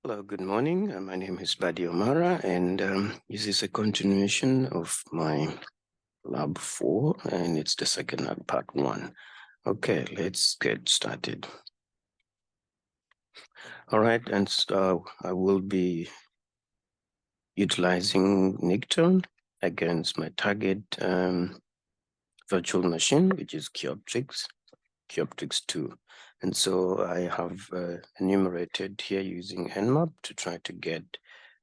Hello, good morning. My name is Badi Omara, and this is a continuation of my lab 4, and it's the second lab, part 1. Okay, let's get started. All right, and I will be utilizing Nicktoon against my target virtual machine, which is Kioptrix 2. And so I have enumerated here using Nmap to try to get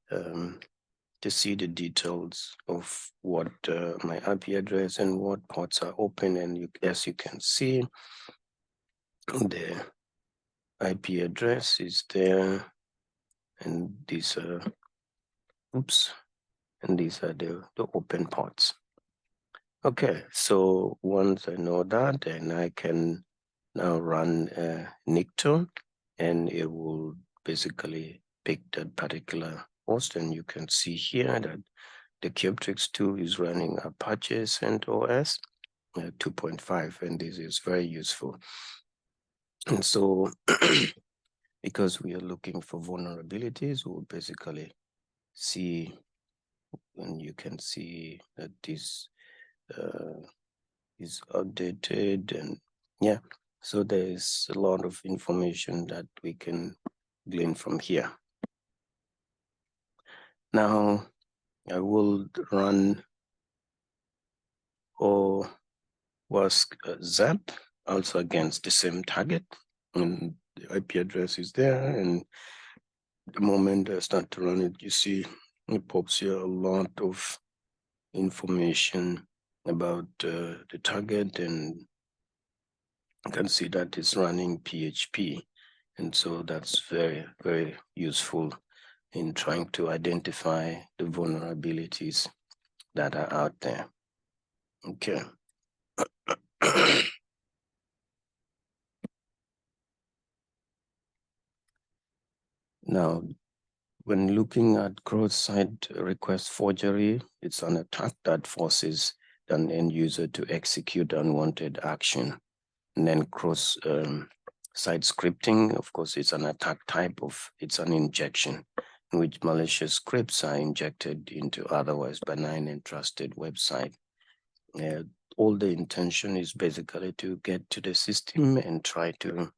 to see the details of what my IP address and what ports are open. And as you can see, the IP address is there, and these are, and these are the open ports. Okay, so once I know that, then I can now run Nicktoon, and it will basically pick that particular host. And you can see here that the Kioptrix 2 is running Apache CentOS 2.5, and this is very useful. And so, because we are looking for vulnerabilities, we'll basically see, and you can see that this is outdated, and yeah, so there is a lot of information that we can glean from here. Now, I will run ZAP also against the same target, and the IP address is there. And the moment I start to run it, you see it pops here a lot of information about the target, and you can see that it's running PHP. And so that's very, very useful in trying to identify the vulnerabilities that are out there. Okay. Now, when looking at cross-site request forgery, it's an attack that forces an end user to execute unwanted action. And then cross-site scripting, of course, it's an attack type it's an injection in which malicious scripts are injected into otherwise benign and trusted website. All the intention is basically to get to the system and try to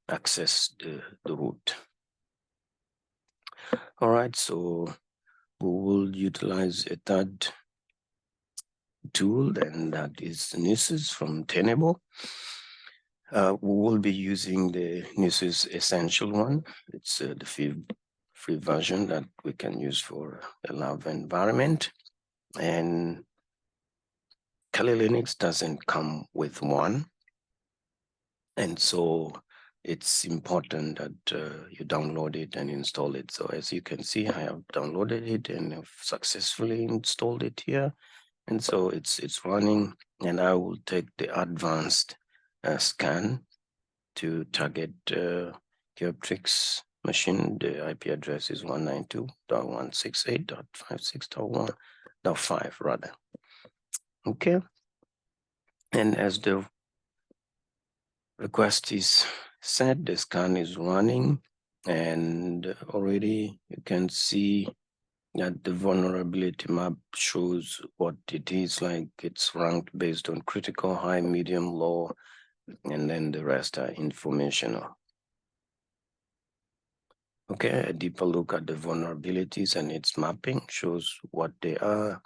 access the root. All right, so we will utilize a third tool, and that is Nessus from Tenable. We will be using the Nessus Essential one. It's the free version that we can use for a lab environment. And Kali Linux doesn't come with one. And so it's important that you download it and install it. So as you can see, I have downloaded it and have successfully installed it here. And so it's running, and I will take the advanced scan to target Kioptrix machine. The IP address is 192.168.56.1.5 rather. Okay. And as the request is set, the scan is running, and already you can see that the vulnerability map shows what it is like. It's ranked based on critical, high, medium, low, and then the rest are informational. Okay, a deeper look at the vulnerabilities and its mapping shows what they are.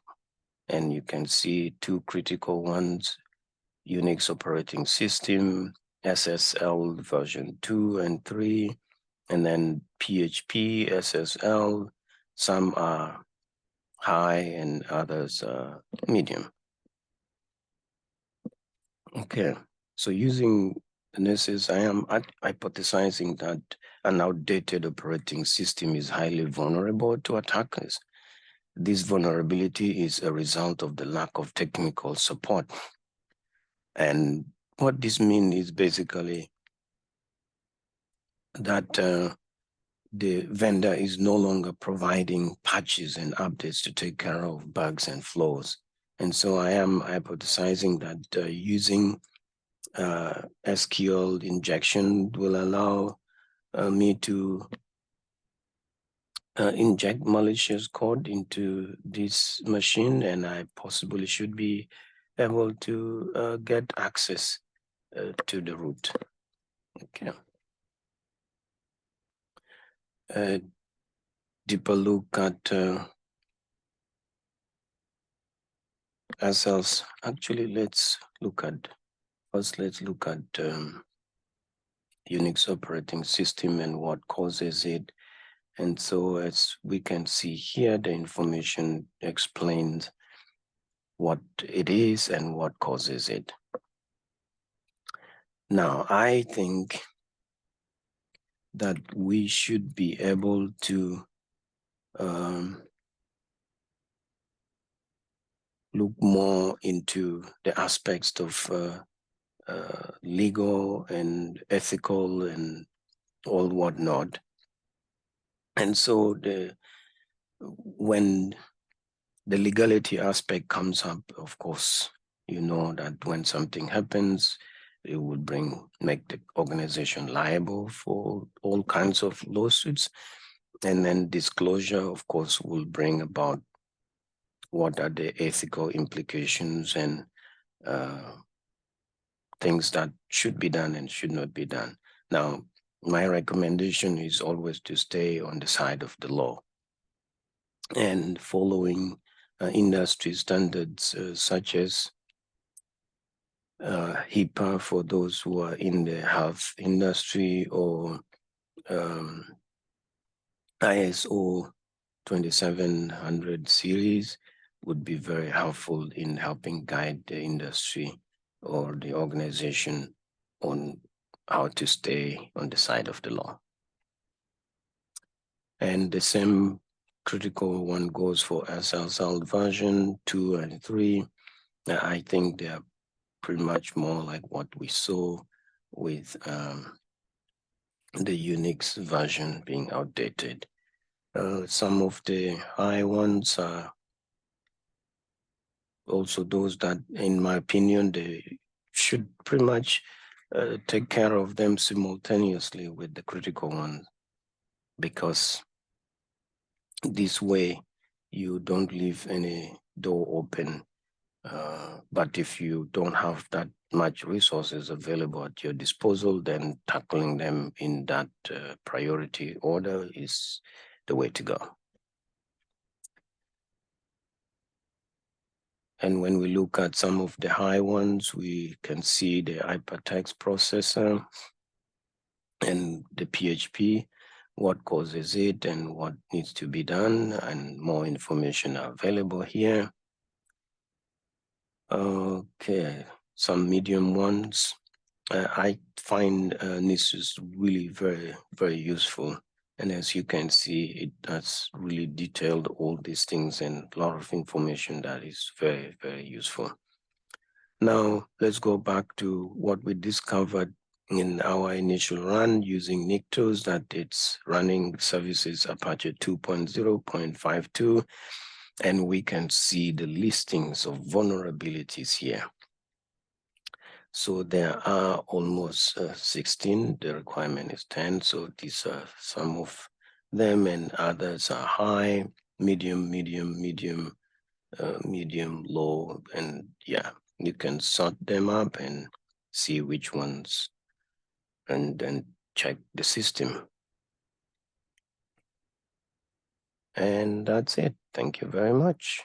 And you can see two critical ones: Unix operating system, SSL version 2 and 3, and then PHP, SSL. Some are high and others are medium. Okay, so using Nessus, I am hypothesizing that an outdated operating system is highly vulnerable to attackers. This vulnerability is a result of the lack of technical support. And what this means is basically that the vendor is no longer providing patches and updates to take care of bugs and flaws. And so I am hypothesizing that using SQL injection will allow me to inject malicious code into this machine, and I possibly should be able to get access to the root. Okay. Deeper look at ourselves. Actually, let's look at Unix operating system and what causes it. And so as we can see here, the information explains what it is and what causes it. Now, I think that we should be able to look more into the aspects of legal and ethical and all whatnot. And so when the legality aspect comes up, of course, you know that when something happens, it would make the organization liable for all kinds of lawsuits. And then disclosure, of course, will bring about what are the ethical implications and things that should be done and should not be done. Now, my recommendation is always to stay on the side of the law and following industry standards such as HIPAA for those who are in the health industry, or ISO 2700 series would be very helpful in helping guide the industry or the organization on how to stay on the side of the law. And the same critical one goes for SSL version 2 and 3. I think they are pretty much more like what we saw with the Unix version being outdated. Some of the high ones are also those that, in my opinion, they should pretty much take care of them simultaneously with the critical ones, because this way you don't leave any door open. But if you don't have that much resources available at your disposal, then tackling them in that priority order is the way to go. And when we look at some of the high ones, we can see the hypertext processor and the PHP, what causes it and what needs to be done, and more information are available here. Okay, some medium ones. I find NISUS really very, very useful. And as you can see, it has really detailed all these things and a lot of information that is very, very useful. Now, let's go back to what we discovered in our initial run using NICTOS, that it's running services Apache 2.0.52, and we can see the listings of vulnerabilities here. So there are almost 16, the requirement is 10. So these are some of them, and others are high, medium, low, and yeah, you can sort them up and see which ones, and then check the system. And that's it. Thank you very much.